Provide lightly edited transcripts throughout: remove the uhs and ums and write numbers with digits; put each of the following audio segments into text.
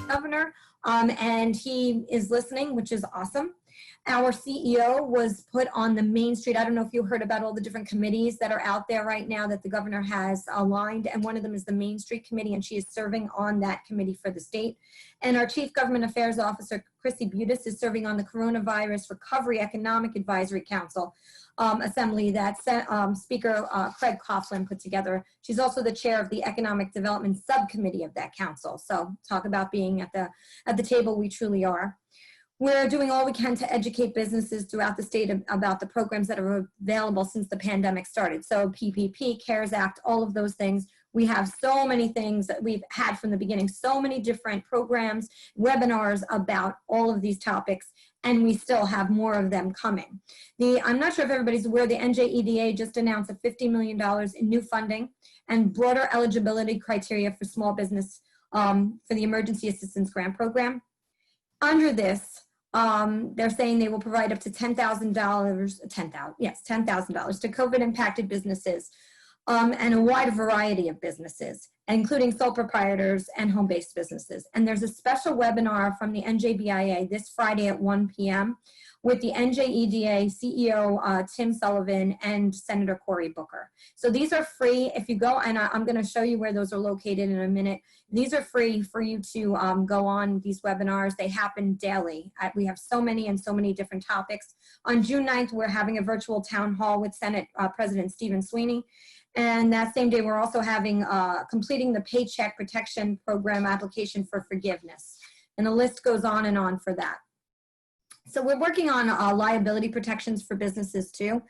governor, and he is listening, which is awesome. Our CEO was put on the Main Street. I don't know if you heard about all the different committees that are out there right now that the governor has aligned, and one of them is the Main Street Committee, and she is serving on that committee for the state. And our Chief Government Affairs Officer, Chrissy Butis, is serving on the Coronavirus Recovery Economic Advisory Council assembly that Speaker Craig Coughlin put together. She's also the chair of the Economic Development Subcommittee of that council. So talk about being at the table, we truly are. We're doing all we can to educate businesses throughout the state about the programs that are available since the pandemic started. So PPP, CARES Act, all of those things. We have so many things that we've had from the beginning, so many different programs, webinars about all of these topics, and we still have more of them coming. I'm not sure if everybody's aware, the NJBIA just announced $50 million in new funding and broader eligibility criteria for small business for the Emergency Assistance Grant Program. Under this, they're saying they will provide up to $10,000 to COVID impacted businesses and a wide variety of businesses, including sole proprietors and home-based businesses. And there's a special webinar from the NJBIA this Friday at 1 p.m. with the NJEDA CEO, Tim Sullivan, and Senator Cory Booker. So these are free. If you go, and I'm going to show you where those are located in a minute. These are free for you to go on these webinars. They happen daily. We have so many and so many different topics. On June 9th, we're having a virtual town hall with Senate President Stephen Sweeney. And that same day, we're also having completing the Paycheck Protection Program application for forgiveness. And the list goes on and on for that. So we're working on liability protections for businesses too.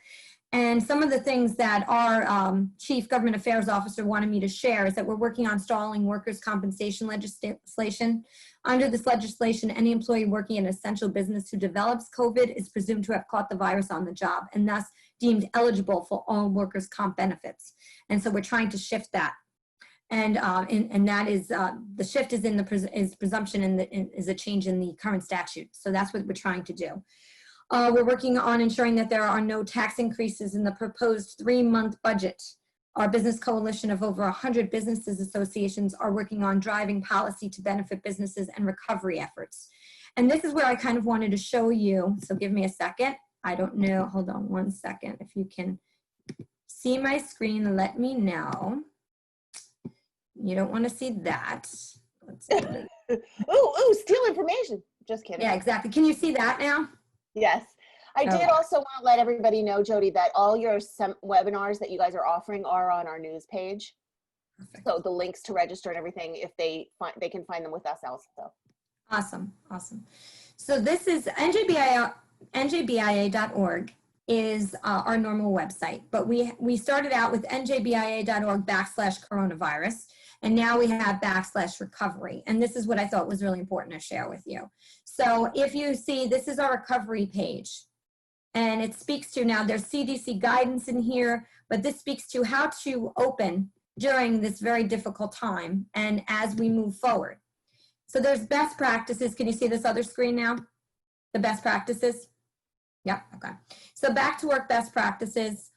And some of the things that our Chief Government Affairs Officer wanted me to share is that we're working on stalling workers' compensation legislation. Under this legislation, any employee working in an essential business who develops COVID is presumed to have caught the virus on the job and thus deemed eligible for all workers' comp benefits. And so we're trying to shift that. And that is, the shift is in the presumption and is a change in the current statute. So that's what we're trying to do. We're working on ensuring that there are no tax increases in the proposed 3-month budget. Our business coalition of over 100 businesses associations are working on driving policy to benefit businesses and recovery efforts. And this is where I kind of wanted to show you. So give me a second. I don't know. Hold on one second. If you can see my screen, let me know. You don't want to see that. Let's see. Ooh, steal information. Just kidding. Yeah, exactly. Can you see that now? Yes. I did also want to let everybody know, Jodi, that all your webinars that you guys are offering are on our news page. Perfect. So the links to register and everything, if they can find them with us also. Awesome, awesome. So this is NJBIA.org is our normal website, but we started out with NJBIA.org/coronavirus, and now we have /recovery. And this is what I thought was really important to share with you. So if you see, this is our recovery page, and it speaks to, now there's CDC guidance in here, but this speaks to how to open during this very difficult time and as we move forward. So there's best practices. Can you see this other screen now? The best practices? Yeah, okay. So back to work best practices,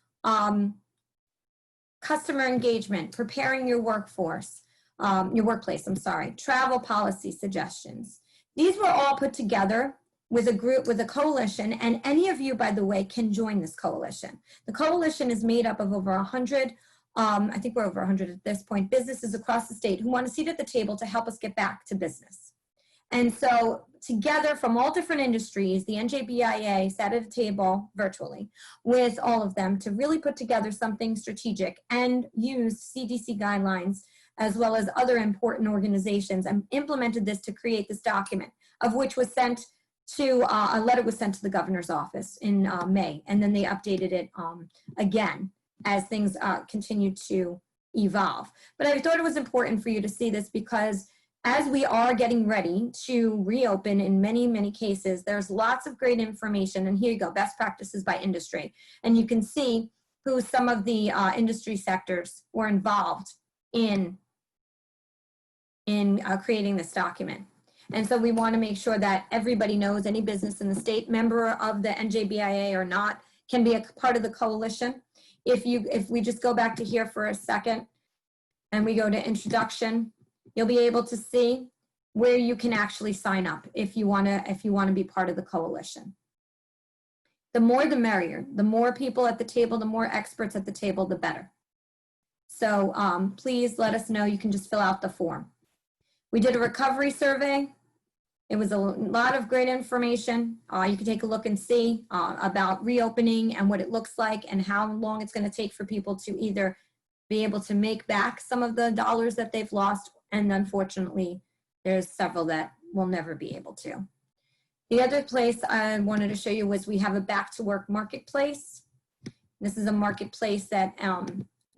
customer engagement, preparing your workforce, your workplace, I'm sorry, travel policy suggestions. These were all put together with a group, with a coalition, and any of you, by the way, can join this coalition. The coalition is made up of over 100, I think we're over 100 at this point, businesses across the state who want a seat at the table to help us get back to business. And so together from all different industries, the NJBIA sat at a table virtually with all of them to really put together something strategic and use CDC guidelines as well as other important organizations, and implemented this to create this document, of which was sent to, a letter was sent to the governor's office in May, and then they updated it again as things continue to evolve. But I thought it was important for you to see this because as we are getting ready to reopen in many, many cases, there's lots of great information. And here you go, best practices by industry. And you can see who some of the industry sectors were involved in creating this document. And so we want to make sure that everybody knows, any business in the state, member of the NJBIA or not, can be a part of the coalition. If we just go back to here for a second and we go to introduction, you'll be able to see where you can actually sign up if you want to be part of the coalition. The more the merrier. The more people at the table, the more experts at the table, the better. So please let us know. You can just fill out the form. We did a recovery survey. It was a lot of great information. You can take a look and see about reopening and what it looks like and how long it's going to take for people to either be able to make back some of the dollars that they've lost, and unfortunately, there's several that will never be able to. The other place I wanted to show you was we have a back to work marketplace. This is a marketplace that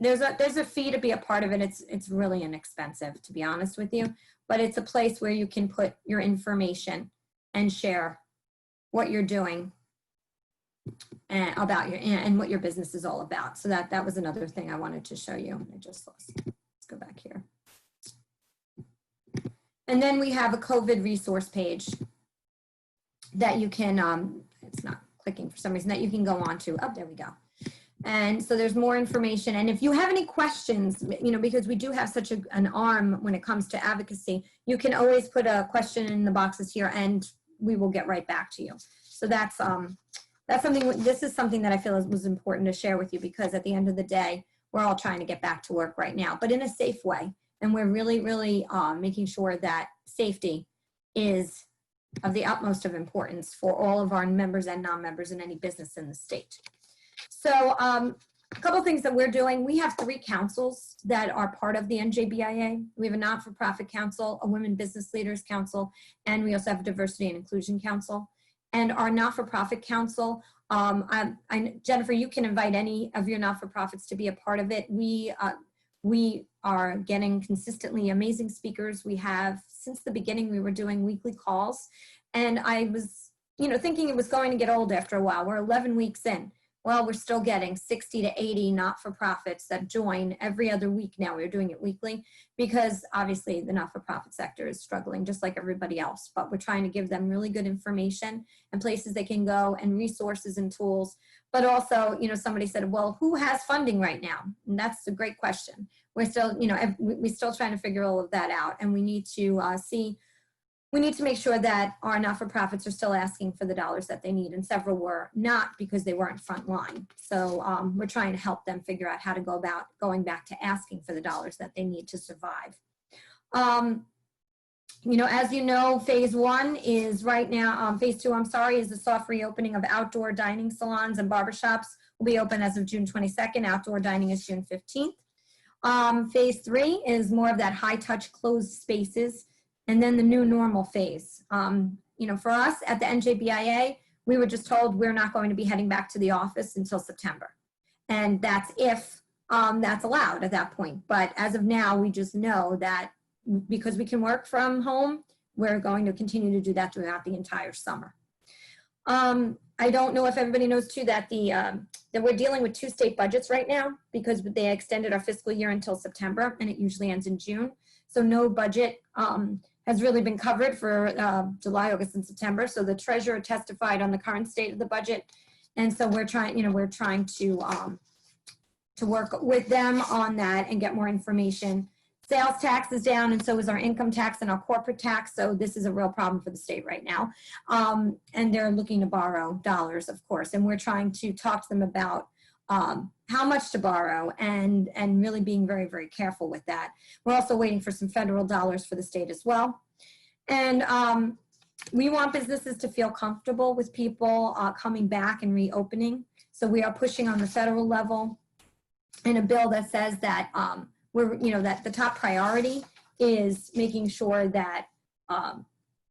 there's a fee to be a part of it. It's really inexpensive, to be honest with you, but it's a place where you can put your information and share what you're doing and about and what your business is all about. So that was another thing I wanted to show you. I just lost. Let's go back here. And then we have a COVID resource page that you can, it's not clicking for some reason, that you can go on to. Oh, there we go. And so there's more information. And if you have any questions, you know, because we do have such an arm when it comes to advocacy, you can always put a question in the boxes here and we will get right back to you. So that's something, this is something that I feel was important to share with you, because at the end of the day, we're all trying to get back to work right now, but in a safe way. And we're really, really making sure that safety is of the utmost of importance for all of our members and non-members in any business in the state. So a couple of things that we're doing. We have 3 councils that are part of the NJBIA. We have a not-for-profit council, a women business leaders council, and we also have a diversity and inclusion council. And our not-for-profit council, Jennifer, you can invite any of your not-for-profits to be a part of it. We are getting consistently amazing speakers. We have, since the beginning, we were doing weekly calls, and I was, you know, thinking it was going to get old after a while. We're 11 weeks in. Well, we're still getting 60 to 80 not-for-profits that join every other week now. We're doing it weekly because obviously the not-for-profit sector is struggling just like everybody else, but we're trying to give them really good information and places they can go and resources and tools. But also, you know, somebody said, well, who has funding right now? And that's a great question. We're still, you know, we're still trying to figure all of that out, and we need to we need to make sure that our not-for-profits are still asking for the dollars that they need, and several were not because they weren't frontline. So we're trying to help them figure out how to go about going back to asking for the dollars that they need to survive. You know, as you know, phase 1 is right now, phase 2, I'm sorry, is the soft reopening of outdoor dining salons and barbershops will be open as of June 22nd. Outdoor dining is June 15th. Phase 3 is more of that high-touch closed spaces. And then the new normal phase. You know, for us at the NJBIA, we were just told we're not going to be heading back to the office until September. And that's if that's allowed at that point. But as of now, we just know that because we can work from home, we're going to continue to do that throughout the entire summer. I don't know if everybody knows too that that we're dealing with 2 state budgets right now because they extended our fiscal year until September, and it usually ends in June. So no budget has really been covered for July, August, and September. So the treasurer testified on the current state of the budget, and so we're trying, you know, we're trying to work with them on that and get more information. Sales tax is down, and so is our income tax and our corporate tax. So this is a real problem for the state right now, and they're looking to borrow dollars, of course, and we're trying to talk to them about how much to borrow and really being very, very careful with that. We're also waiting for some federal dollars for the state as well. And we want businesses to feel comfortable with people coming back and reopening. So we are pushing on the federal level in a bill that says that that the top priority is making sure that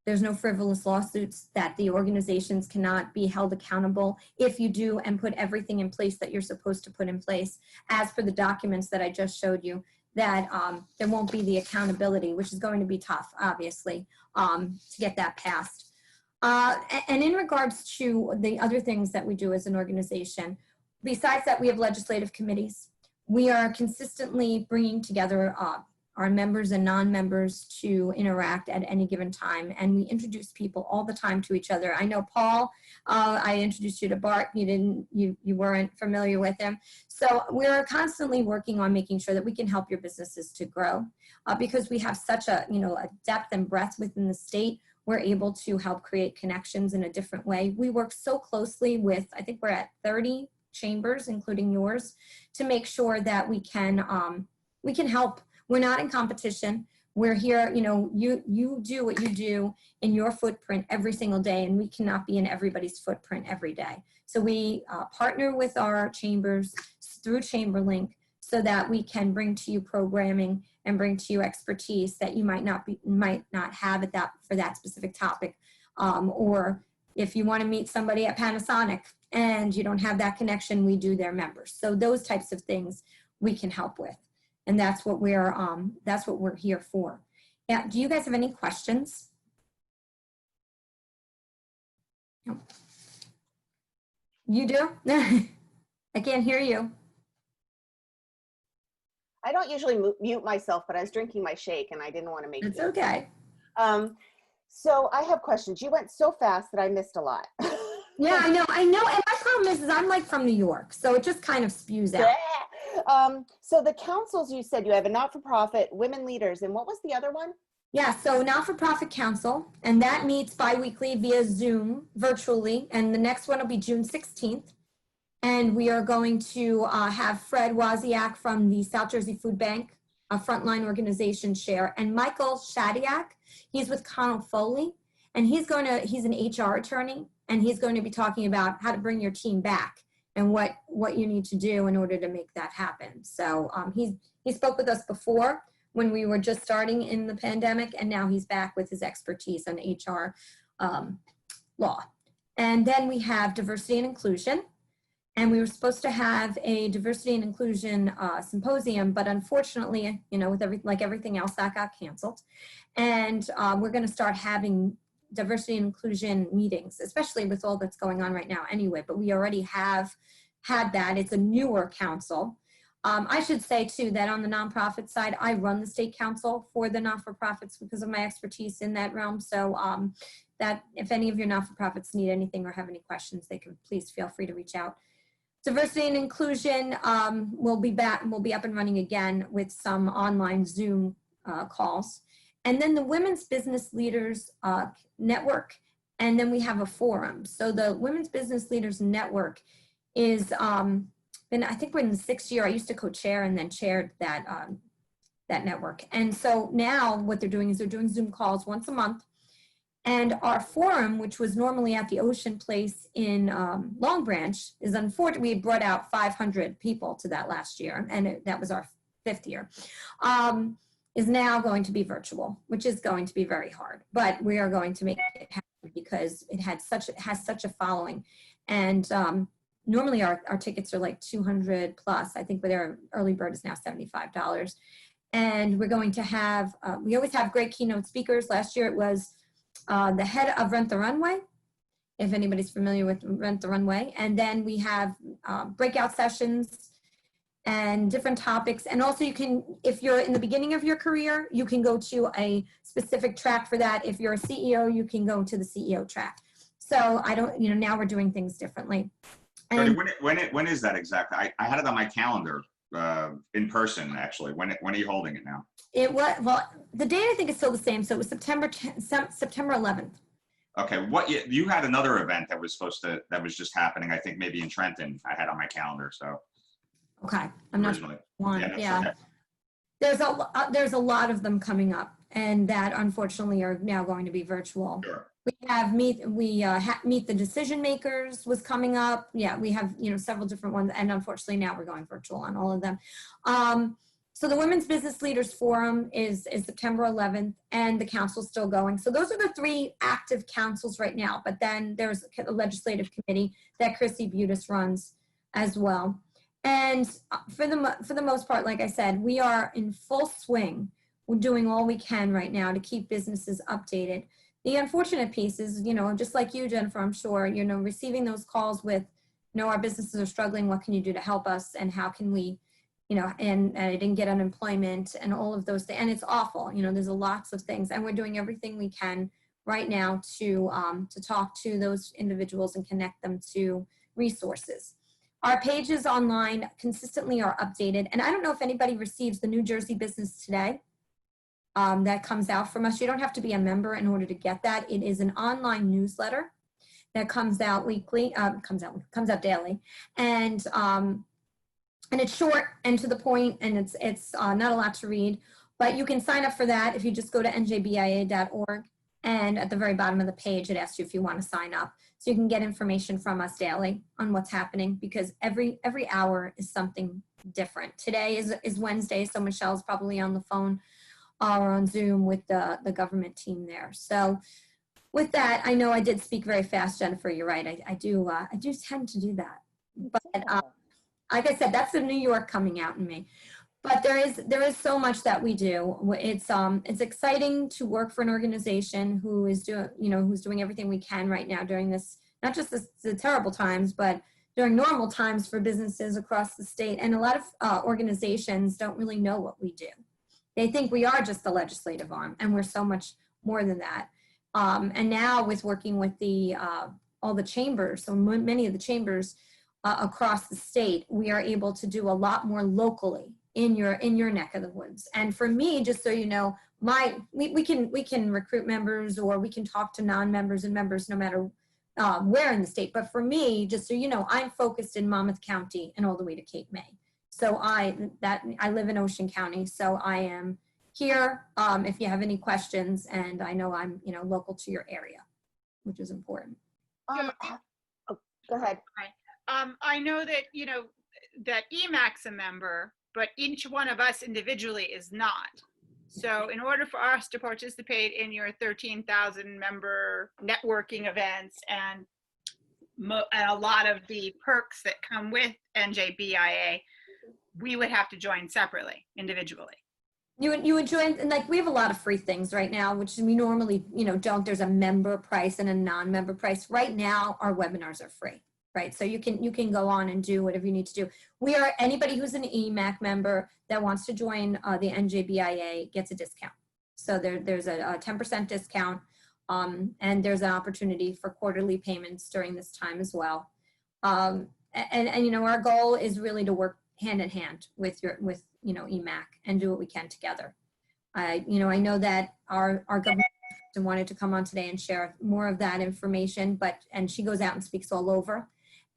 there's no frivolous lawsuits, that the organizations cannot be held accountable if you do and put everything in place that you're supposed to put in place as per the documents that I just showed you, that there won't be the accountability, which is going to be tough, obviously, to get that passed. And in regards to the other things that we do as an organization, besides that, we have legislative committees. We are consistently bringing together our members and non-members to interact at any given time, and we introduce people all the time to each other. I know Paul, I introduced you to Bart. You weren't familiar with him. So we're constantly working on making sure that we can help your businesses to grow. because we have such a, a depth and breadth within the state, we're able to help create connections in a different way. We work so closely with, I think we're at 30 chambers, including yours, to make sure that we can help. We're not in competition. We're here, you do what you do in your footprint every single day, and we cannot be in everybody's footprint every day. So we partner with our chambers through ChamberLink so that we can bring to you programming and bring to you expertise that you might not have for that specific topic. Or if you want to meet somebody at Panasonic and you don't have that connection, we do their members. So those types of things we can help with. And that's what we're here for. Yeah, do you guys have any questions? No. You do? I can't hear you. I don't usually mute myself, but I was drinking my shake and I didn't want to make it. It's okay. So I have questions. You went so fast that I missed a lot. Yeah, I know. And my problem is I'm like from New York, so it just kind of spews out. So the councils, you said you have a not-for-profit, women leaders, and what was the other one? Yeah, so not-for-profit council, and that meets bi-weekly via Zoom virtually, and the next one will be June 16th. And we are going to have Fred Wozniak from the South Jersey Food Bank, a frontline organization, share, and Michael Shadiak, he's with Connell Foley, and he's an HR attorney, and he's going to be talking about how to bring your team back and what you need to do in order to make that happen. So he spoke with us before when we were just starting in the pandemic, and now he's back with his expertise on HR law. And then we have diversity and inclusion. And we were supposed to have a diversity and inclusion symposium, but unfortunately, with everything else, that got canceled. And we're going to start having diversity and inclusion meetings, especially with all that's going on right now anyway, but we already have had that. It's a newer council. I should say too that on the nonprofit side, I run the state council for the not-for-profits because of my expertise in that realm. So that if any of your not-for-profits need anything or have any questions, they can please feel free to reach out. Diversity and inclusion will be up and running again with some online Zoom calls. And then the Women's Business Leaders Network, and then we have a forum. So the Women's Business Leaders Network is, I think we're in the 6th year. I used to co-chair and then chaired that, that network. And so now what they're doing is they're doing Zoom calls once a month. And our forum, which was normally at the Ocean Place in Long Branch, is unfortunately, we brought out 500 people to that last year, and that was our 5th year, is now going to be virtual, which is going to be very hard. But we are going to make it happen because it has such a following. And normally our tickets are like 200 plus. I think their early bird is now $75. And we're going to have, we always have great keynote speakers. Last year it was the head of Rent the Runway, if anybody's familiar with Rent the Runway. And then we have breakout sessions and different topics. And also you can, if you're in the beginning of your career, you can go to a specific track for that. If you're a CEO, you can go to the CEO track. So I don't, now we're doing things differently. And when is that exactly? I had it on my calendar in person, actually. When are you holding it now? It was, well, the date I think is still the same. So it was September 11th. Okay, you had another event that was just happening, I think maybe in Trenton, I had on my calendar, so. Okay, I'm not sure. Yeah. Okay. There's a lot of them coming up, and that unfortunately are now going to be virtual. Sure. We have meet the decision makers was coming up. Yeah, we have several different ones, and unfortunately now we're going virtual on all of them. So the Women's Business Leaders Forum is September 11th, and the council's still going. So those are the 3 active councils right now. But then there's a legislative committee that Chrissy Butis runs as well. And for the most part, like I said, we are in full swing. We're doing all we can right now to keep businesses updated. The unfortunate piece is, just like you, Jennifer, I'm sure, receiving those calls with, our businesses are struggling. What can you do to help us? And how can we, and I didn't get unemployment and all of those things. And it's awful. There's lots of things, and we're doing everything we can right now to talk to those individuals and connect them to resources. Our pages online consistently are updated. And I don't know if anybody receives the New Jersey Business Today. that comes out from us. You don't have to be a member in order to get that. It is an online newsletter that comes out weekly, comes out daily, and it's short and to the point, and it's not a lot to read. But you can sign up for that if you just go to njbia.org, and at the very bottom of the page, it asks you if you want to sign up, so you can get information from us daily on what's happening, because every hour is something different. Today is Wednesday, so Michelle's probably on the phone or on Zoom with the government team there. So with that, I know I did speak very fast, Jennifer. You're right. I do tend to do that. But like I said, that's the New York coming out in me. But there is so much that we do. It's exciting to work for an organization who is doing everything we can right now during this, not just the terrible times, but during normal times for businesses across the state. And a lot of organizations don't really know what we do. They think we are just the legislative arm, and we're so much more than that. And now with working with all the chambers, so many of the chambers across the state, we are able to do a lot more locally in your neck of the woods. And for me, just so you know, we can recruit members, or we can talk to non-members and members no matter where in the state. But for me, just so you know, I'm focused in Monmouth County and all the way to Cape May. So I live in Ocean County, so I am here if you have any questions, and I know I'm local to your area, which is important. Oh, go ahead. I know that that EMACC's a member, but each one of us individually is not. So in order for us to participate in your 13,000 member networking events and a lot of the perks that come with NJBIA, we would have to join separately, individually. You would join, and like we have a lot of free things right now, which we normally don't. There's a member price and a non-member price. Right now, our webinars are free, right? So you can go on and do whatever you need to do. Anybody who's an EMACC member that wants to join the NJBIA gets a discount. So there's a 10% discount, and there's an opportunity for quarterly payments during this time as well. And our goal is really to work hand in hand with EMACC and do what we can together. I know that our government wanted to come on today and share more of that information, and she goes out and speaks all over.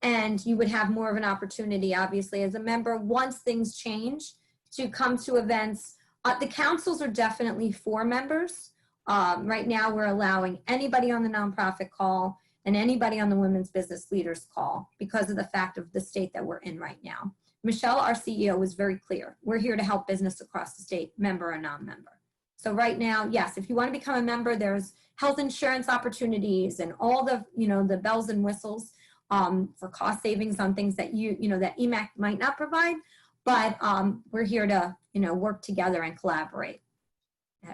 And you would have more of an opportunity, obviously, as a member, once things change, to come to events. The councils are definitely for members. Right now, we're allowing anybody on the nonprofit call and anybody on the women's business leaders call because of the fact of the state that we're in right now. Michelle, our CEO, was very clear. We're here to help business across the state, member or non-member. So right now, yes, if you want to become a member, there's health insurance opportunities and all the, the bells and whistles for cost savings on things that that EMACC might not provide. But we're here to, work together and collaborate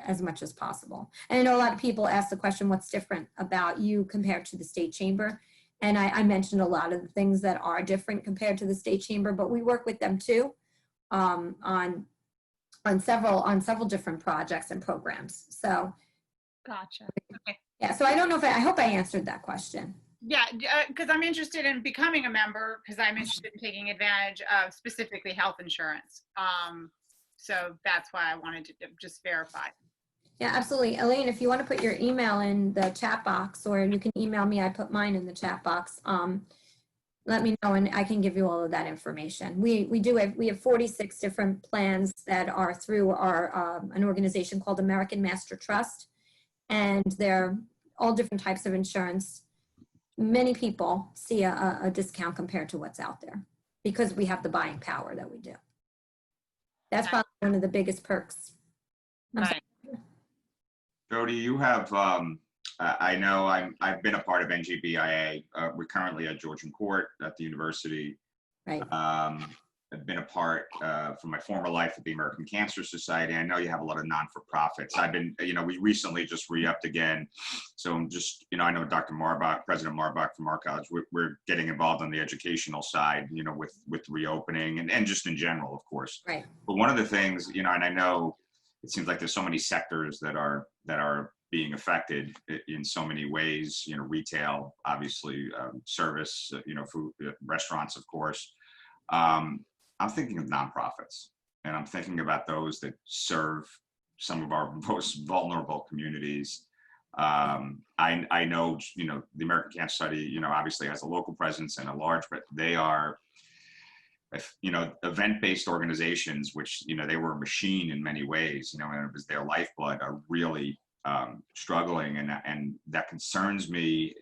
as much as possible. And I know a lot of people ask the question, what's different about you compared to the state chamber? And I mentioned a lot of the things that are different compared to the state chamber, but we work with them too on several different projects and programs. So, gotcha. Okay. Yeah. So I don't know if I hope I answered that question. Yeah, because I'm interested in becoming a member because I'm interested in taking advantage of specifically health insurance. So that's why I wanted to just verify. Yeah, absolutely. Elaine, if you want to put your email in the chat box, or you can email me, I put mine in the chat box. Let me know and I can give you all of that information. We have 46 different plans that are through our an organization called American Master Trust, and they're all different types of insurance. Many people see a discount compared to what's out there because we have the buying power that we do. That's probably one of the biggest perks. Right. Jodi, you have, I know I've been a part of NJBIA. We're currently at Georgian Court at the university. Right. I've been a part from my former life at the American Cancer Society. I know you have a lot of non-for-profits. I've been, we recently just re-upped again. So I'm just, I know Dr. Marbach, President Marbach from our college, we're getting involved on the educational side, with reopening and just in general, of course. Right. But one of the things, and I know it seems like there's so many sectors that are being affected in so many ways, retail, obviously, service, food, restaurants, of course. I'm thinking of nonprofits, and I'm thinking about those that serve some of our most vulnerable communities. I know, the American Cancer Society, obviously has a local presence and a large, but they are, event-based organizations, which, they were a machine in many ways, and it was their lifeblood, are really struggling. And that concerns me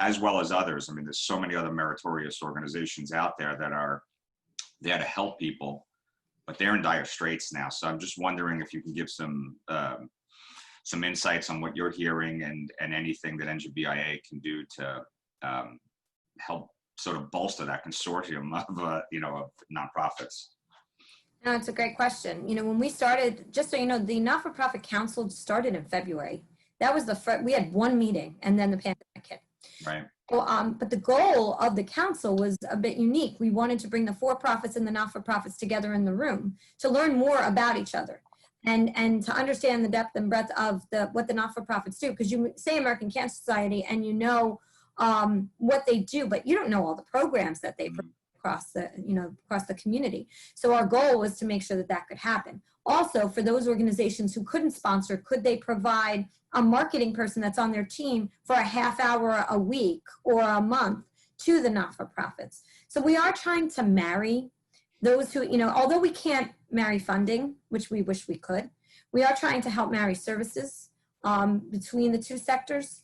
as well as others. I mean, there's so many other meritorious organizations out there that are there to help people, but they're in dire straits now. So I'm just wondering if you can give some insights on what you're hearing and anything that NJBIA can do to help sort of bolster that consortium of nonprofits. No, it's a great question. When we started, just so you know, the Not-for-Profit Council started in February. That was the first, we had one meeting and then the pandemic hit. Right. Well, but the goal of the council was a bit unique. We wanted to bring the for-profits and the not-for-profits together in the room to learn more about each other and to understand the depth and breadth of what the not-for-profits do. Because you say American Cancer Society and what they do, but you don't know all the programs that they provide across the community. So our goal was to make sure that could happen. Also, for those organizations who couldn't sponsor, could they provide a marketing person that's on their team for a half hour a week or a month to the not-for-profits? So we are trying to marry those who, although we can't marry funding, which we wish we could, we are trying to help marry services between the two sectors.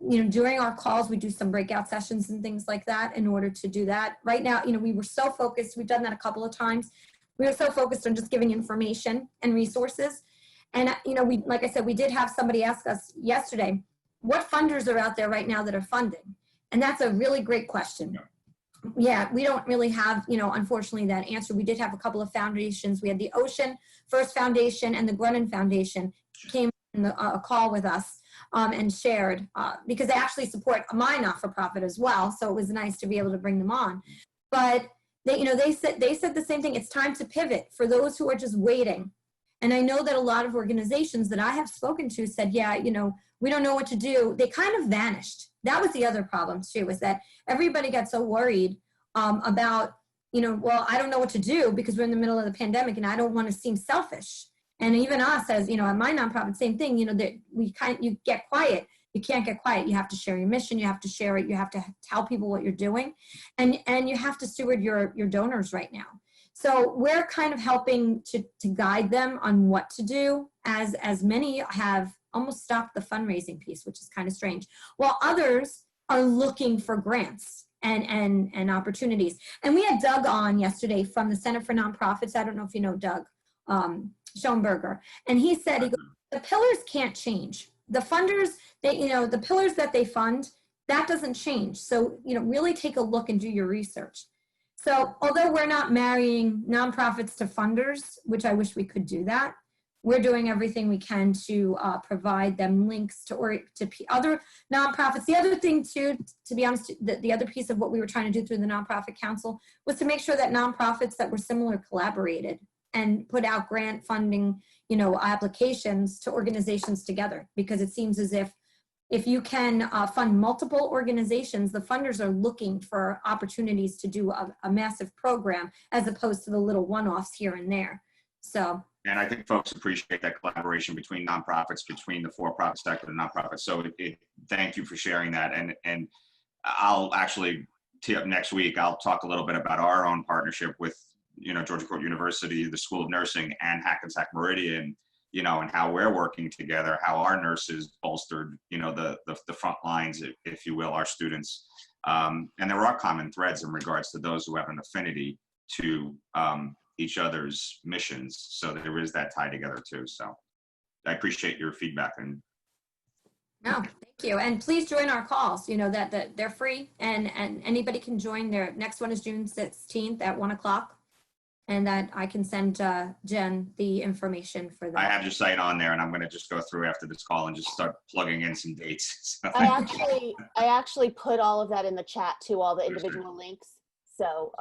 During our calls, we do some breakout sessions and things like that in order to do that. Right now, we were so focused, we've done that a couple of times. We were so focused on just giving information and resources. And, like I said, we did have somebody ask us yesterday, what funders are out there right now that are funding? And that's a really great question. Yeah, we don't really have, unfortunately, that answer. We did have a couple of foundations. We had the Ocean First Foundation and the Grinwald Foundation came in a call with us and shared because they actually support my not-for-profit as well. So it was nice to be able to bring them on. But they said the same thing. It's time to pivot for those who are just waiting. And I know that a lot of organizations that I have spoken to said, yeah, we don't know what to do. They kind of vanished. That was the other problem too, is that everybody got so worried about, well, I don't know what to do because we're in the middle of the pandemic and I don't want to seem selfish. And even us as, at my nonprofit, same thing, that you get quiet. You can't get quiet. You have to share your mission. You have to share it. You have to tell people what you're doing. And you have to steward your donors right now. So we're kind of helping to guide them on what to do, as many have almost stopped the fundraising piece, which is kind of strange, while others are looking for grants and opportunities. And we had Doug on yesterday from the Center for Nonprofits. I don't know if you know Doug Schoenberger. And he said, the pillars can't change. The funders, the pillars that they fund, that doesn't change. So, really take a look and do your research. So although we're not marrying nonprofits to funders, which I wish we could do that, we're doing everything we can to provide them links to other nonprofits. The other thing too, to be honest, the other piece of what we were trying to do through the Nonprofit Council was to make sure that nonprofits that were similar collaborated and put out grant funding, applications to organizations together, because it seems as if you can fund multiple organizations, the funders are looking for opportunities to do a massive program as opposed to the little one-offs here and there. So. And I think folks appreciate that collaboration between nonprofits, between the for-profit sector and nonprofits. So thank you for sharing that. And I'll actually tee up next week. I'll talk a little bit about our own partnership with, Georgia Court University, the School of Nursing, and Hackensack Meridian, and how we're working together, how our nurses bolstered, the front lines, if you will, our students. And there are common threads in regards to those who have an affinity to each other's missions. So there is that tie together too. So I appreciate your feedback. And no, thank you. And please join our calls, that they're free and anybody can join. Their next one is June 16th at 1:00. And that I can send Jen the information for that. I have your site on there, and I'm going to just go through after this call and just start plugging in some dates. So. I actually put all of that in the chat too, all the individual links. So,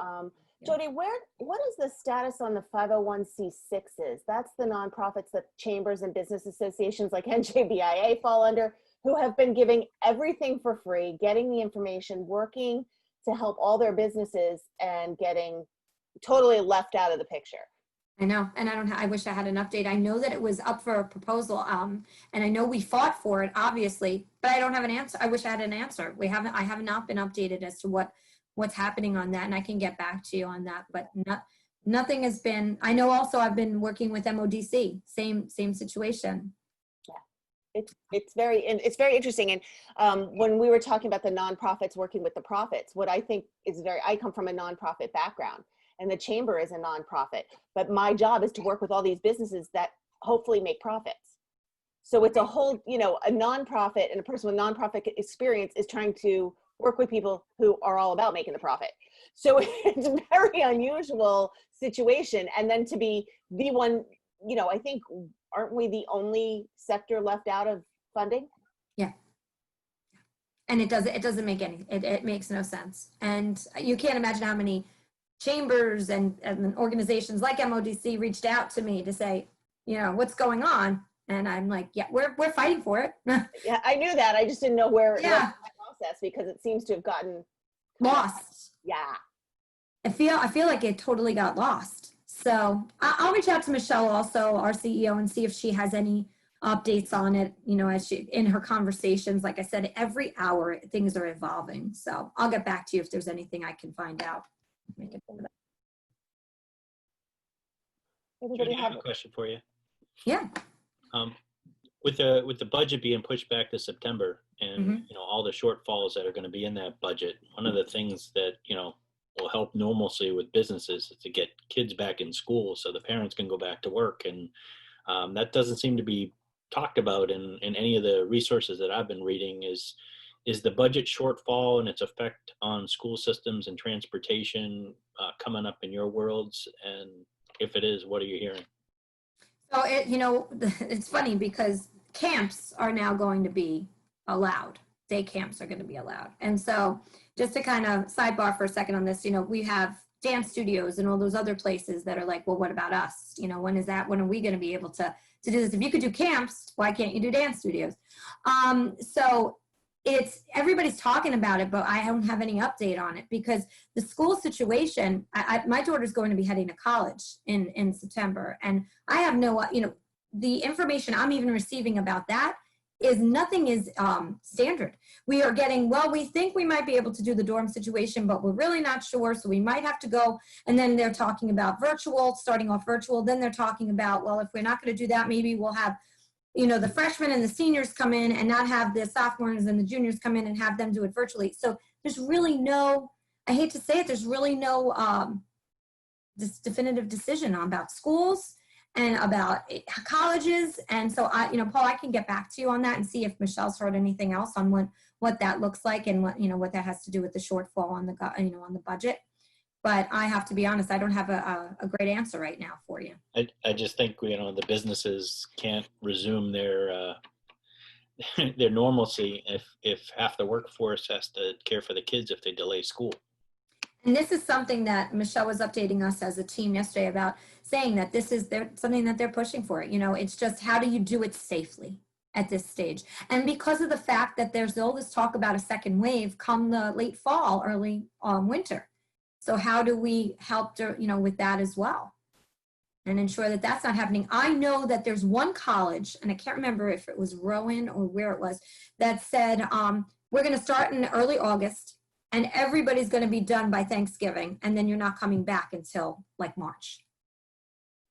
Jodi, what is the status on the 501c6s? That's the nonprofits that chambers and business associations like NJBIA fall under, who have been giving everything for free, getting the information, working to help all their businesses, and getting totally left out of the picture. I know, and I wish I had an update. I know that it was up for a proposal, and I know we fought for it, obviously, but I don't have an answer. I wish I had an answer. I have not been updated as to what's happening on that, and I can get back to you on that, but nothing has been. I know also I've been working with MODC, same situation. It's very interesting. And when we were talking about the nonprofits working with the profits, what I think is I come from a nonprofit background, and the chamber is a nonprofit, but my job is to work with all these businesses that hopefully make profits. So it's a whole, a nonprofit and a person with nonprofit experience is trying to work with people who are all about making the profit. So it's a very unusual situation. And then to be the one, I think, aren't we the only sector left out of funding? Yeah. And it doesn't make it makes no sense. And you can't imagine how many chambers and organizations like MODC reached out to me to say, what's going on? And I'm like, yeah, we're fighting for it. Yeah, I knew that. I just didn't know where yeah. the process, because it seems to have gotten lost. Yeah. I feel like it totally got lost. So I'll reach out to Michelle also, our CEO, and see if she has any updates on it, as she, in her conversations. Like I said, every hour things are evolving. So I'll get back to you if there's anything I can find out. Jodi, I have a question for you. Yeah. With the budget being pushed back to September, and Mm-hmm. all the shortfalls that are going to be in that budget, one of the things that will help normalcy with businesses is to get kids back in school so the parents can go back to work, and that doesn't seem to be talked about in any of the resources that I've been reading. Is the budget shortfall and its effect on school systems and transportation coming up in your worlds? And if it is, what are you hearing? So it's funny because camps are now going to be allowed. Day camps are going to be allowed. And so just to kind of sidebar for a second on this, we have dance studios and all those other places that are like, well, what about us? When are we going to be able to do this? If you could do camps, why can't you do dance studios? So everybody's talking about it, but I don't have any update on it because the school situation, my daughter's going to be heading to college in September, and I have the information I'm even receiving about that is nothing is standard. We are getting, well, we think we might be able to do the dorm situation, but we're really not sure, so we might have to go. And then they're talking about starting off virtual. Then they're talking about, well, if we're not going to do that, maybe we'll have the freshmen and the seniors come in and not have the sophomores and the juniors come in and have them do it virtually. So there's really I hate to say it, there's really no this definitive decision about schools and about colleges. And so Paul, I can get back to you on that and see if Michelle's heard anything else on what that looks like and what that has to do with the shortfall on the budget. But I have to be honest, I don't have a great answer right now for you. I just think, the businesses can't resume their their normalcy if half the workforce has to care for the kids if they delay school. And this is something that Michelle was updating us as a team yesterday about, saying that this is something that they're pushing for. It's just, how do you do it safely at this stage? And because of the fact that there's all this talk about a second wave come the late fall, early winter. So how do we help with that as well and ensure that that's not happening? I know that there's one college, and I can't remember if it was Rowan or where it was, that said, we're going to start in early August and everybody's going to be done by Thanksgiving. And then you're not coming back until like March.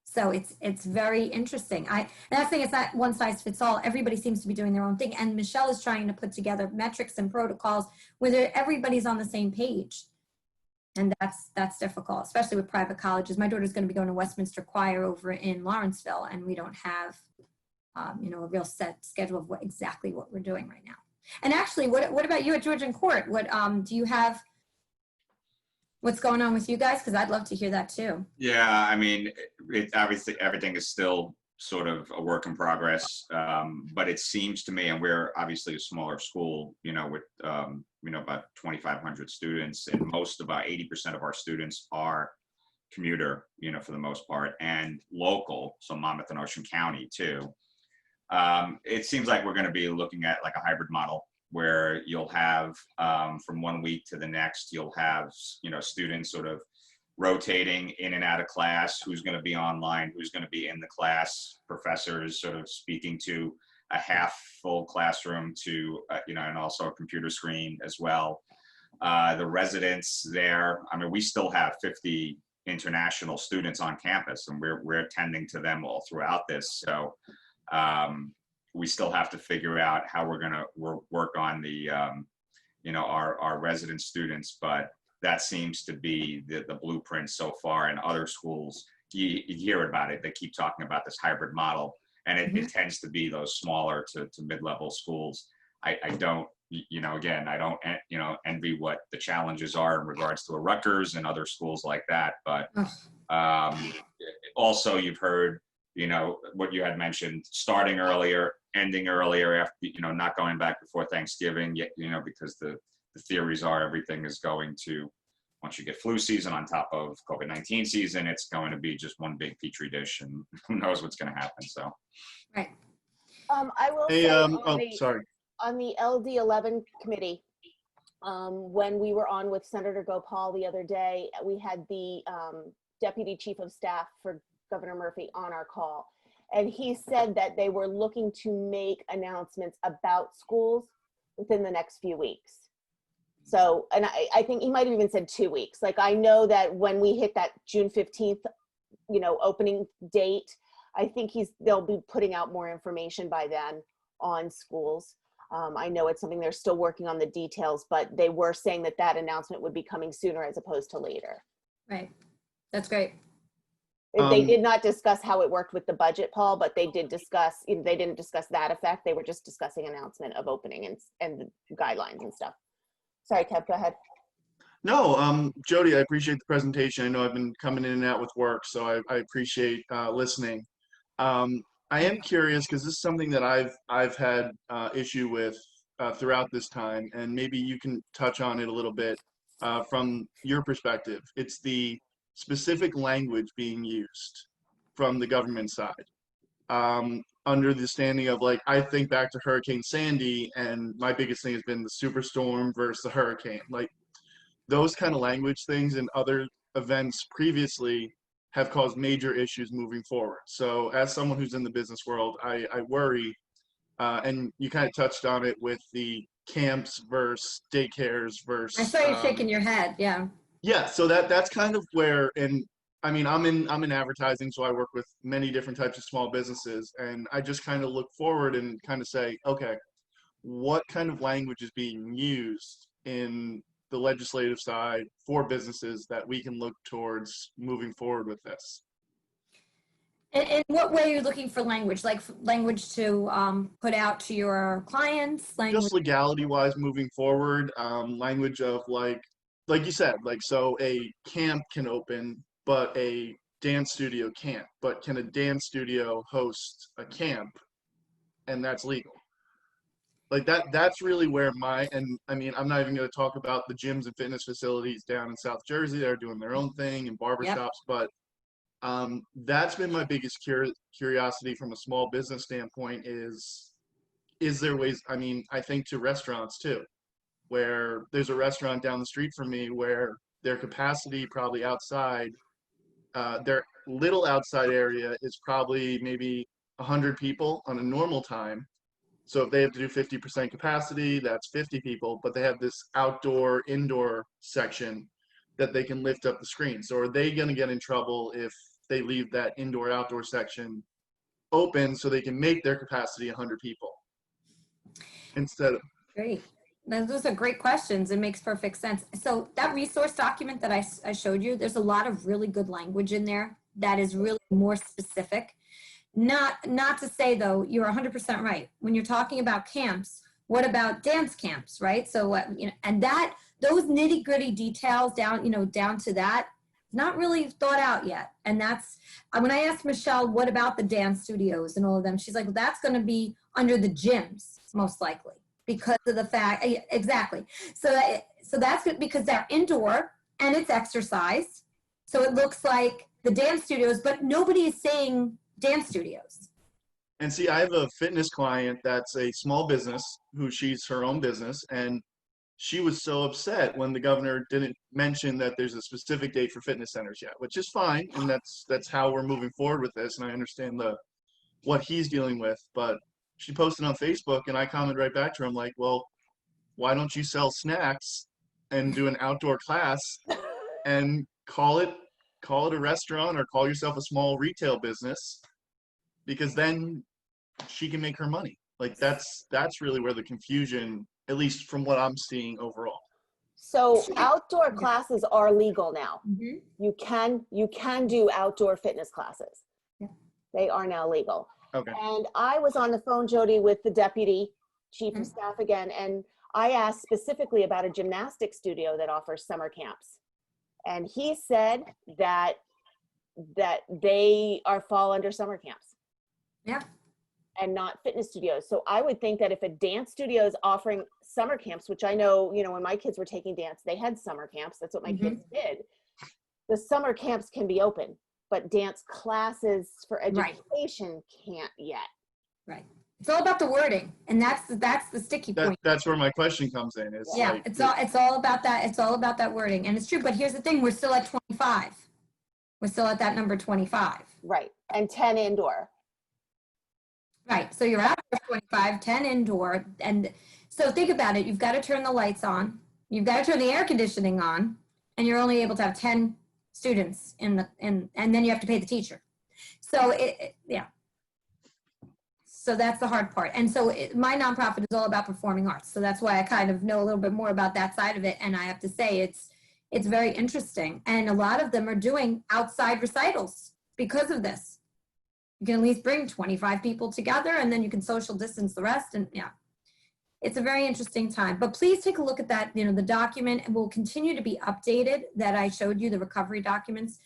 So it's very interesting. And that's the thing, it's not one size fits all. Everybody seems to be doing their own thing. And Michelle is trying to put together metrics and protocols where everybody's on the same page. And that's difficult, especially with private colleges. My daughter's going to be going to Westminster Choir over in Lawrenceville, and we don't have, a real set schedule of exactly what we're doing right now. And actually, what about you at Georgian Court? What do you have? What's going on with you guys? Because I'd love to hear that too. Yeah, I mean, obviously everything is still sort of a work in progress, but it seems to me, and we're obviously a smaller school, with about 2,500 students, and about 80% of our students are commuter, for the most part, and local, so Monmouth and Ocean County too. It seems like we're going to be looking at like a hybrid model where you'll have from one week to the next, you'll have students sort of rotating in and out of class, who's going to be online, who's going to be in the class, professors sort of speaking to a half full classroom to, and also a computer screen as well. The residents there, I mean, we still have 50 international students on campus, and we're attending to them all throughout this. So we still have to figure out how we're going to work on the, our resident students, but that seems to be the blueprint so far. In other schools, you hear about it. They keep talking about this hybrid model, and it tends to be those smaller to mid-level schools. I don't, again, I don't, envy what the challenges are in regards to a Rutgers and other schools like that. But also you've heard, what you had mentioned, starting earlier, ending earlier, after, not going back before Thanksgiving, because the theories are everything is going to, once you get flu season on top of COVID-19 season, it's going to be just one big petri dish, and who knows what's going to happen. So, Right. I will Hey, say sorry. on the LD11 committee, when we were on with Senator Gopal the other day, we had the Deputy Chief of Staff for Governor Murphy on our call. And he said that they were looking to make announcements about schools within the next few weeks. So, and I think he might have even said 2 weeks. Like, I know that when we hit that June 15th, opening date, I think they'll be putting out more information by then on schools. I know it's something they're still working on the details, but they were saying that announcement would be coming sooner as opposed to later. Right. That's great. They did not discuss how it worked with the budget, Paul, but they did discuss, they didn't discuss that effect. They were just discussing announcement of opening and the guidelines and stuff. Sorry, Kev, go ahead. No, Jodi, I appreciate the presentation. I know I've been coming in and out with work, so I appreciate listening. I am curious because this is something that I've had issue with throughout this time, and maybe you can touch on it a little bit from your perspective. It's the specific language being used from the government side. Under the standing of, like, I think back to Hurricane Sandy, and my biggest thing has been the superstorm versus the hurricane. Like, those kind of language things in other events previously have caused major issues moving forward. So as someone who's in the business world, I worry, and you kind of touched on it with the camps versus daycares versus. I saw you shaking your head. Yeah. Yeah. So that's kind of where, and I mean, I'm in advertising, so I work with many different types of small businesses, and I just kind of look forward and kind of say, okay, what kind of language is being used in the legislative side for businesses that we can look towards moving forward with this? In what way are you looking for language? Like language to put out to your clients? Language. Just legality-wise moving forward, language of like you said, like, so a camp can open, but a dance studio can't. But can a dance studio host a camp? And that's legal. Like that's really where and I mean, I'm not even going to talk about the gyms and fitness facilities down in South Jersey that are doing their own thing, and barbershops, but that's been my biggest curiosity from a small business standpoint is there ways, I mean, I think to restaurants too, where there's a restaurant down the street from me where their capacity probably outside, their little outside area is probably maybe 100 people on a normal time. So if they have to do 50% capacity, that's 50 people, but they have this indoor section that they can lift up the screen. So are they going to get in trouble if they leave that outdoor section open so they can make their capacity 100 people instead of? Great. Those are great questions. It makes perfect sense. So that resource document that I showed you, there's a lot of really good language in there that is really more specific. Not to say, though, you're 100% right. When you're talking about camps, what about dance camps, right? So, and those nitty gritty details down to that, not really thought out yet. And that's, when I asked Michelle, what about the dance studios and all of them? She's like, well, that's going to be under the gyms, most likely, because of the fact, exactly. So that's good because they're indoor and it's exercise. So it looks like the dance studios, but nobody is saying dance studios. And see, I have a fitness client that's a small business she's her own business, and she was so upset when the governor didn't mention that there's a specific date for fitness centers yet, which is fine, and that's how we're moving forward with this, and I understand what he's dealing with. But she posted on Facebook, and I commented right back to her. I'm like, well, why don't you sell snacks and do an outdoor class and call it a restaurant, or call yourself a small retail business, because then she can make her money. Like that's really where the confusion, at least from what I'm seeing overall. So outdoor classes are legal now. Mhm. You can do outdoor fitness classes. Yeah. They are now legal. Okay. And I was on the phone, Jodi, with the deputy chief of staff again, and I asked specifically about a gymnastics studio that offers summer camps. And he said that they fall under summer camps. Yeah. And not fitness studios. So I would think that if a dance studio is offering summer camps, which I know, when my kids were taking dance, they had summer camps. That's what my kids did. The summer camps can be open, but dance classes for education can't yet. Right. It's all about the wording, and that's the sticky point. That's where my question comes in. Is Yeah, it's all about that. It's all about that wording, and it's true. But here's the thing: we're still at 25. We're still at that number 25. Right, and 10 indoor. Right. So you're outdoor 25, 10 indoor. And so think about it. You've got to turn the lights on. You've got to turn the air conditioning on, and you're only able to have 10 students and then you have to pay the teacher. So yeah. So that's the hard part. And so my nonprofit is all about performing arts. So that's why I kind of know a little bit more about that side of it. And I have to say it's very interesting. And a lot of them are doing outside recitals because of this. You can at least bring 25 people together, and then you can social distance the rest. And yeah, it's a very interesting time. But please take a look at that, the document, and will continue to be updated that I showed you, the recovery documents.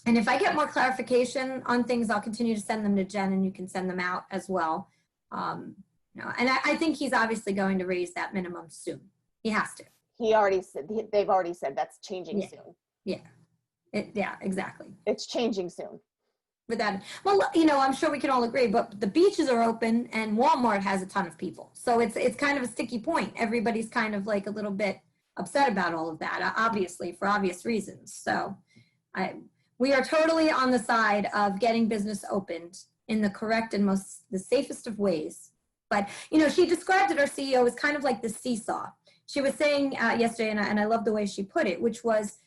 And if I get more clarification on things, I'll continue to send them to Jen, and you can send them out as well. And I think he's obviously going to raise that minimum soon. He has to. They've already said that's changing soon. Yeah. Yeah, exactly. It's changing soon. With that, well, I'm sure we can all agree, but the beaches are open and Walmart has a ton of people. So it's kind of a sticky point. Everybody's kind of like a little bit upset about all of that, obviously, for obvious reasons. So we are totally on the side of getting business opened in the correct and the safest of ways. But, she described it, our CEO, as kind of like the seesaw. She was saying yesterday, and I love the way she put it, which was,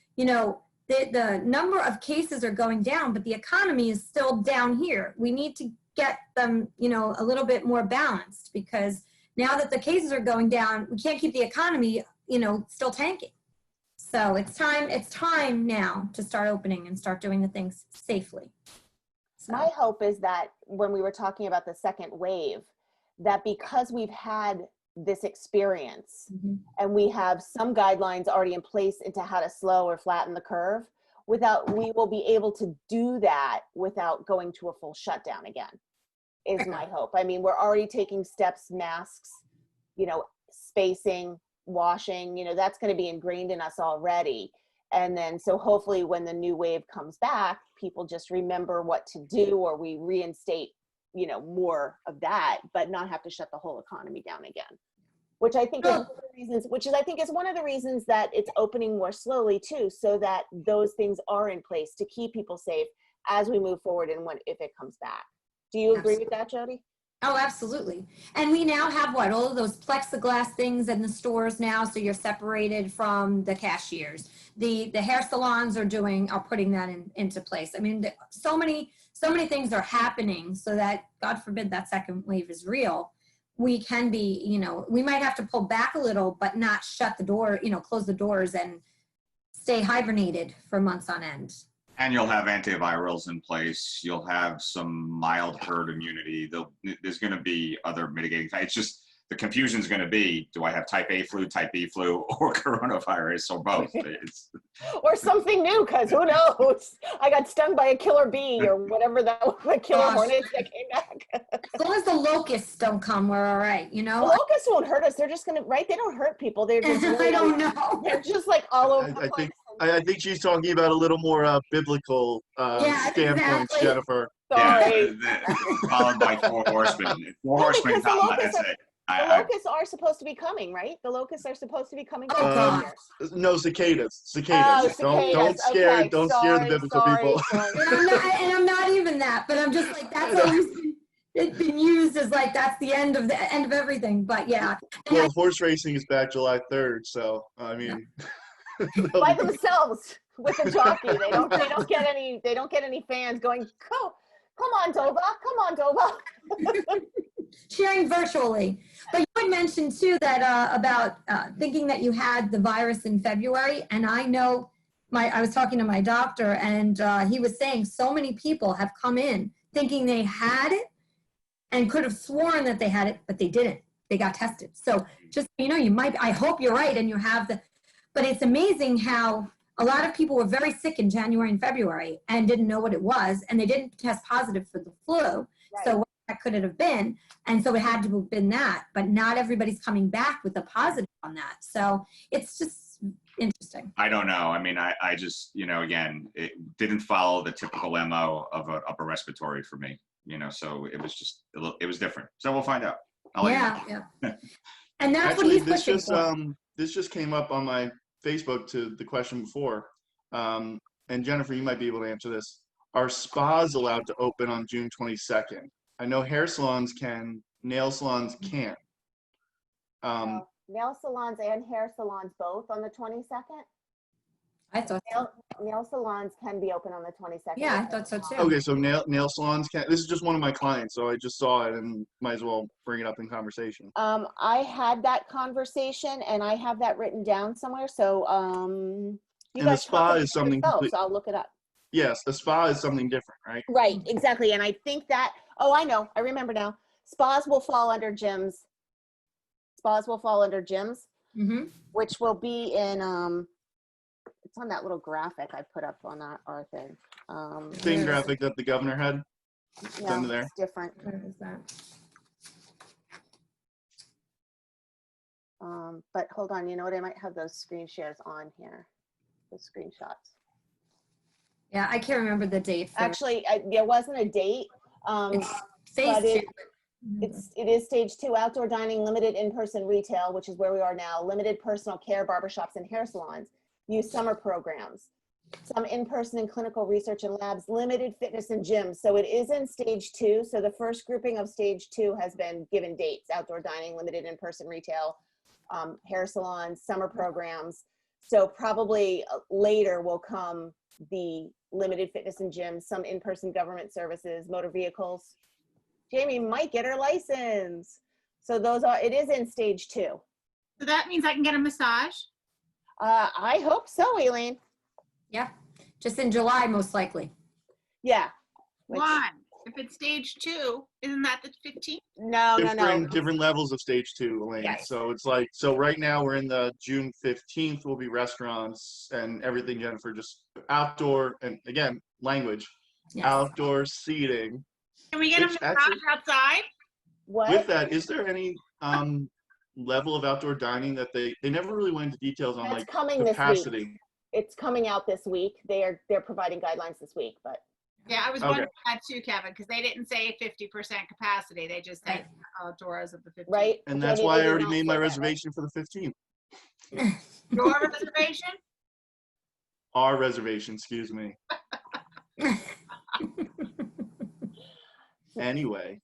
the number of cases are going down, but the economy is still down here. We need to get them, a little bit more balanced, because now that the cases are going down, we can't keep the economy, still tanking. So it's time now to start opening and start doing the things safely. So. My hope is that when we were talking about the second wave, that because we've had this experience and we have some guidelines already in place into how to slow or flatten the curve, we will be able to do that without going to a full shutdown again, is my hope. I mean, we're already taking steps, masks, spacing, washing, that's going to be ingrained in us already. And then, so hopefully when the new wave comes back, people just remember what to do, or we reinstate more of that, but not have to shut the whole economy down again, which I think is one of the reasons that it's opening more slowly too, so that those things are in place to keep people safe as we move forward and if it comes back. Do you agree with that, Jodi? Oh, absolutely. And we now have all of those plexiglass things in the stores now, so you're separated from the cashiers. The hair salons are putting that into place. I mean, so many things are happening so that, God forbid, that second wave is real. We can be, we might have to pull back a little, but not shut the door, close the doors and stay hibernated for months on end. And you'll have antivirals in place. You'll have some mild herd immunity. There's going to be other mitigating factors. It's just the confusion is going to be, do I have type A flu, type B flu, or coronavirus, or both? Or something new, because who knows? I got stung by a killer bee or whatever that was, a killer hornet that came back. As long as the locusts don't come, we're all right, The locusts won't hurt us. They're just going to, right? They don't hurt people. They're just really, I don't know. They're just like all over the place. I think she's talking about a little more biblical standpoints, exactly. Jennifer. Sorry. Yeah, followed by 4 horsemen. 4 horsemen come, that's it. The locusts are supposed to be coming, right? The locusts are supposed to be coming. Oh, God. No, cicadas. Oh, Cicadas. Don't scare. Okay. Don't scare the Sorry, biblical sorry, people. sorry. And I'm not even that, but I'm just like, that's always been used as like, that's the end of everything. But yeah. Well, horse racing is back July 3rd, so I mean, By themselves with a jockey. They don't get any fans going, come on, Dova. Cheering virtually. But you had mentioned too that about thinking that you had the virus in February, and I know I was talking to my doctor, and he was saying so many people have come in thinking they had it and could have sworn that they had it, but they didn't. They got tested. So just, you might, I hope you're right and you have but it's amazing how a lot of people were very sick in January and February and didn't know what it was, and they didn't test positive for the flu. Right. So what that could it have been? And so it had to have been that, but not everybody's coming back with a positive on that. So it's just interesting. I don't know. I mean, I just, again, it didn't follow the typical MO of an upper respiratory for me, so it was just, it was different. So we'll find out. Yeah. And that's actually, what he's pushing for. This just came up on my Facebook to the question before. And Jennifer, you might be able to answer this. Are spas allowed to open on June 22nd? I know hair salons can, nail salons can't. Nail salons and hair salons both on the 22nd? I thought so. Nail salons can be open on the 22nd. Yeah, I thought so too. Okay, so nail salons can't. This is just one of my clients, so I just saw it and might as well bring it up in conversation. I had that conversation and I have that written down somewhere. So you And the guys spa is something yourselves, so I'll look it up. Yes, the spa is something different, right? Right, exactly. And I think that, I know, I remember now. Spas will fall under gyms. Mm-hmm. Which will be in, it's on that little graphic I put up on our thing. Same graphic that the governor had. No, under there. it's different. Where is that? But hold on, you know what? I might have those screen shares on here, the screenshots. Yeah, I can't remember the date. Actually, there wasn't a date. It's but phase 2. it is stage 2, outdoor dining, limited in-person retail, which is where we are now, limited personal care, barbershops and hair salons, use summer programs, some in-person and clinical research and labs, limited fitness and gyms. So it is in stage 2. So the first grouping of stage 2 has been given dates: outdoor dining, limited in-person retail, hair salons, summer programs. So probably later will come the limited fitness and gyms, some in-person government services, motor vehicles. Jamie might get her license. So it is in stage 2. So that means I can get a massage? I hope so, Eileen. Yeah, just in July, most likely. Yeah. Why? If it's stage 2, isn't that the 15th? No. Different levels of stage 2, Elaine. Yes. So it's like, so right now we're in the June 15th will be restaurants and everything, Jennifer, just outdoor, and again, language, Yes. outdoor seating. Can we get a Which massage actually- outside? What? With that, is there any level of outdoor dining that they never really went into details on, That's like coming this week. capacity? It's coming out this week. They're providing guidelines this week, but Yeah, I was Okay. wondering that too, Kevin, because they didn't say 50% capacity. They just said outdoors of the 15th. right. And that's Jody, why they I did already not made say my that, right? reservation for the 15th. Your reservation? Our reservation, excuse me. Anyway.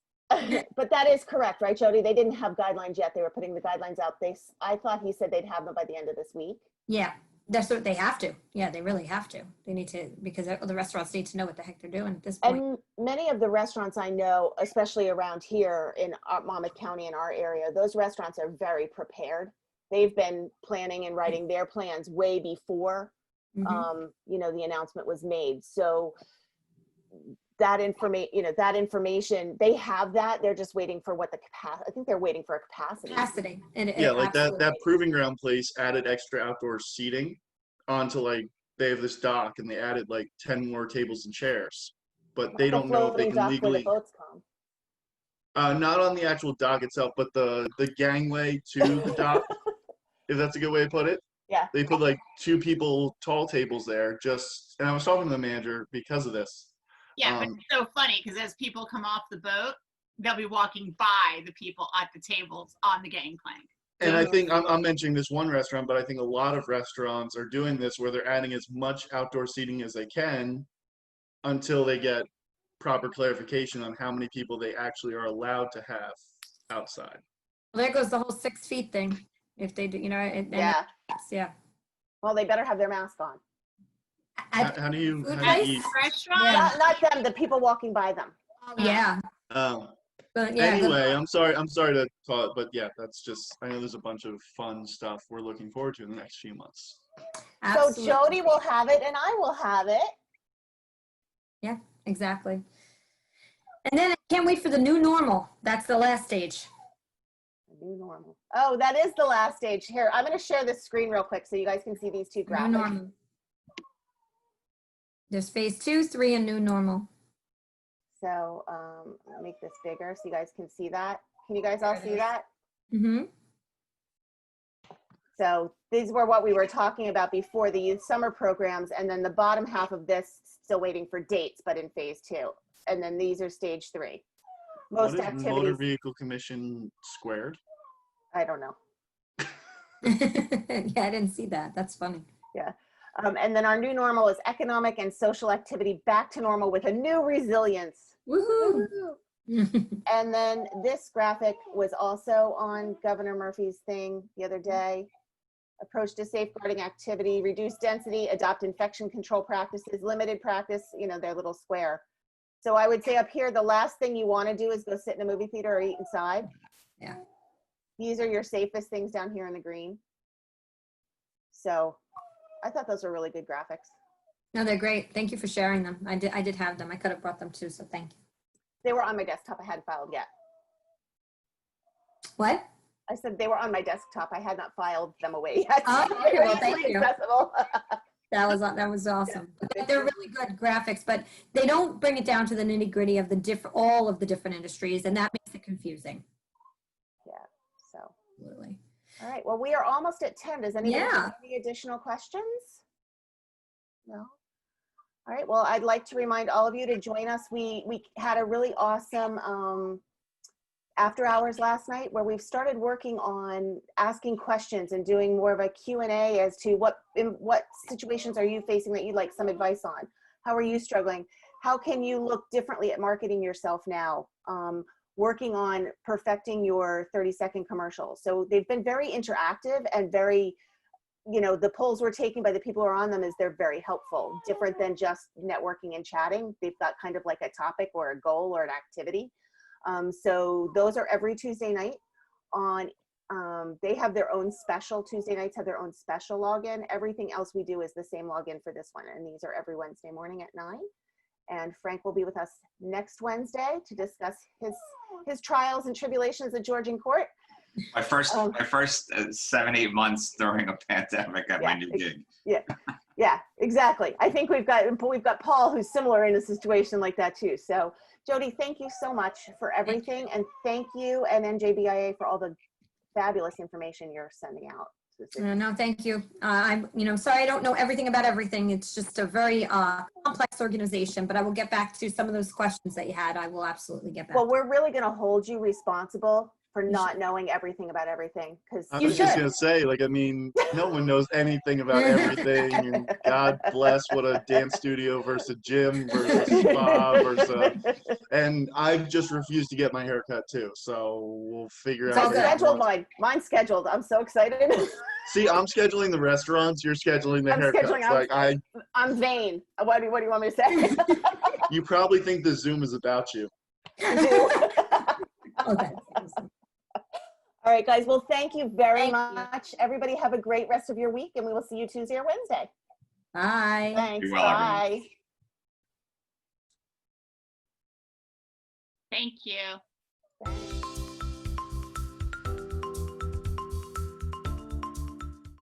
But that is correct, right, Jody? They didn't have guidelines yet. They were putting the guidelines out. I thought he said they'd have them by the end of this week. Yeah, that's what they have to. Yeah, they really have to. They need to, because the restaurants need to know what the heck they're doing at this point. And many of the restaurants I know, especially around here in Monmouth County in our area, those restaurants are very prepared. They've been planning and writing their plans way before, Mhm. the announcement was made. So that information, they have that. They're just waiting for what the capacity. I think they're waiting for a capacity. Capacity. Yeah, like that absolutely. proving ground place added extra outdoor seating onto, like, they have this dock and they added like 10 more tables and chairs, but they don't know if they Floating can dock where the legally, boats come. not on the actual dock itself, but the gangway to the dock, if that's a good way to put it. Yeah. They put like 2 people tall tables there and I was talking to the manager because of this. Yeah, but it's so funny because as people come off the boat, they'll be walking by the people at the tables on the gangplank. And I think I'm mentioning this one restaurant, but I think a lot of restaurants are doing this where they're adding as much outdoor seating as they can until they get proper clarification on how many people they actually are allowed to have outside. Well, there goes the whole 6 feet thing. If they do, you know, Yeah. yeah. Well, they better have their mask on. How do you At eat? restaurant, Yeah. Not them, the people walking by them. Yeah. But yeah. Anyway, I'm sorry to call it, but yeah, that's just, I know there's a bunch of fun stuff we're looking forward to in the next few months. Absolutely. So Jodi will have it and I will have it. Yeah, exactly. And then I can't wait for the new normal. That's the last stage. New normal. Oh, that is the last stage. Here, I'm going to share this screen real quick so you guys can see these two New graphics. normal. There's phase 2, 3, and new normal. So I'll make this bigger so you guys can see that. Can you guys all see that? Mm-hmm. So these were what we were talking about before, the youth summer programs, and then the bottom half of this, still waiting for dates, but in phase 2. And then these are stage 3. Most What is activities. Motor Vehicle Commission squared? I don't know. Yeah, I didn't see that. That's funny. Yeah. And then our new normal is economic and social activity back to normal with a new resilience. Woohoo! And then this graphic was also on Governor Murphy's thing the other day. Approach to safeguarding activity, reduce density, adopt infection control practices, limited practice, you know, their little square. So I would say up here, the last thing you want to do is go sit in a movie theater or eat inside. Yeah. These are your safest things down here in the green. So I thought those were really good graphics. No, they're great. Thank you for sharing them. I did have them. I could have brought them too, so thank you. They were on my desktop. I hadn't filed yet. What? I said they were on my desktop. I had not filed them away yet. Oh, okay, well, thank you. Accessible. That was awesome. They're really good graphics, but they don't bring it down to the nitty gritty of all of the different industries, and that makes it confusing. Yeah. So. Absolutely. All right. Well, we are almost at 10. Does anybody Yeah. have any additional questions? No. All right. Well, I'd like to remind all of you to join us. We had a really awesome after hours last night where we've started working on asking questions and doing more of a Q&A as to what situations are you facing that you'd like some advice on? How are you struggling? How can you look differently at marketing yourself now? Working on perfecting your 30-second commercials. So they've been very interactive and very, you know, the polls we're taking by the people who are on them is they're very helpful, different than just networking and chatting. They've got kind of like a topic or a goal or an activity. So those are every Tuesday night on, they have their own special, Tuesday nights have their own special login. Everything else we do is the same login for this one. And these are every Wednesday morning at 9. And Frank will be with us next Wednesday to discuss his trials and tribulations at Georgian Court. My first 7-8 months during a pandemic at my new gig. Yeah, exactly. I think we've got Paul who's similar in a situation like that too. So Jodi, thank you so much for everything, and thank you and NJBIA for all the fabulous information you're sending out. No, thank you. I'm sorry I don't know everything about everything. It's just a very complex organization, but I will get back to some of those questions that you had. I will absolutely get back. Well, we're really going to hold you responsible for not knowing everything about everything. Because I was just going to say, like, I mean, no one knows anything about everything. And God bless what a dance studio versus a gym versus a spa versus and I've just refused to get my hair cut too. So we'll figure out. I scheduled mine. Mine's scheduled. I'm so excited. See, I'm scheduling the restaurants. You're scheduling the haircuts. I'm vain. What do you want me to say? You probably think the Zoom is about you. I do. Okay. Awesome. All right, guys. Well, thank you very much. Everybody have a great rest of your week, and we will see you Tuesday or Wednesday. Bye. Thanks. Be well, Bye. everyone. thank you.